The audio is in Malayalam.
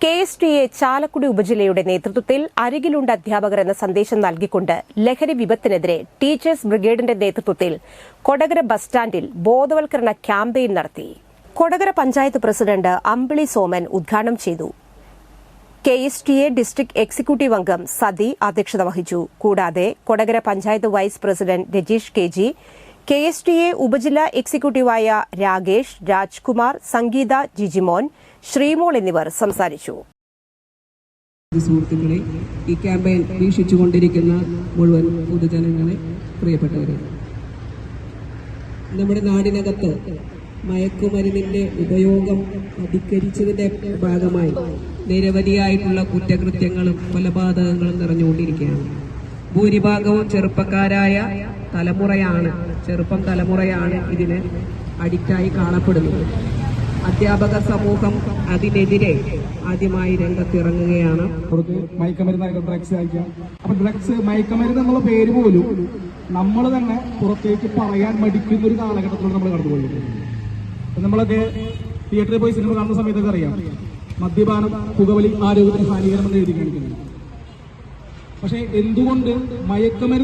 KSTA ചാലക്കുടി ഉപജില്ലയുടെ നേതൃത്വത്തിൽ അരികിലുണ്ട് അധ്യാപകർ എന്ന സന്ദേശം നൽകിക്കൊണ്ട് ലഹരി വിപത്തിനെതിരെ ടീച്ചേഴ്സ് ബ്രിഗേഡിന്റെ നേതൃത്വത്തിൽ കൊടകര ബസ് സ്റ്റാൻഡിൽ ബോധവൽക്കരണ ക്യാമ്പയിൻ നടത്തി. കൊടകര പഞ്ചായത്ത് പ്രസിഡന്റ് അമ്പിളി സോമൻ ഉദ്ഘാടനം ചെയ്തു. KSTA ഡിസ്ട്രിക്ട് എക്സിക്യൂട്ടീവ് അംഗം സതി അധ്യക്ഷത വഹിച്ചു. കൂടാതെ Kodakara panchayat vice president Rajeesh KG, KSTA ഉപജില്ലാ എക്സിക്യൂട്ടീവായ രാകേഷ്, രാജ്കുമാർ, സംഗീത, ജിജിമോൻ, ശ്രീമോൾ എന്നിവർ സംസാരിച്ചു. സുഹൃത്തുക്കളെ, ഈ ക്യാമ്പയിൻ വീക്ഷിച്ചുകൊണ്ടിരിക്കുന്ന മുഴുവൻ പൊതുജനങ്ങളെ, പ്രിയപ്പെട്ടവരെ, നമ്മുടെ നാടിനകത്ത് മയക്കുമരുന്നിന്റെ ഉപയോഗം അധികരിച്ചതിന്റെ ഭാഗമായി നിരവധിയായിട്ടുള്ള കുറ്റകൃത്യങ്ങളും കൊലപാതകങ്ങളും നിറഞ്ഞുകൊണ്ടിരിക്കുകയാണ്. ഭൂരിഭാഗവും ചെറുപ്പക്കാരായ ചെറുപ്പം തലമുറയാണ് ഇതിന് അഡിക്റ്റായി കാണപ്പെടുന്നത്. അധ്യാപക സമൂഹം അതിനെതിരെ ആദ്യമായി രംഗത്തിറങ്ങുകയാണ്. മയക്കമരുന്ന്, ഡ്രഗ്സ് കഴിക്കാം. അപ്പൊ ഡ്രഗ്സ്, മയക്കമരുന്ന് എന്നുള്ള പേര് പോലും നമ്മൾ തന്നെ പുറത്തേക്ക് പറയാൻ മടിക്കുന്ന ഒരു കാലഘട്ടത്തിലൂടെ നമ്മൾ കടന്നുപോയിരിക്കുന്നത്. നമ്മളൊക്കെ തിയേറ്ററിൽ പോയി സിനിമ കാണുന്ന സമയത്തൊക്കെ അറിയാം, മദ്യപാനം, പുകവലി ആരോഗ്യത്തിന് ഹാനികരമെന്ന് എഴുതി കാണിക്കുന്നത്. പക്ഷെ എന്തുകൊണ്ട് മയക്കമരുന്ന്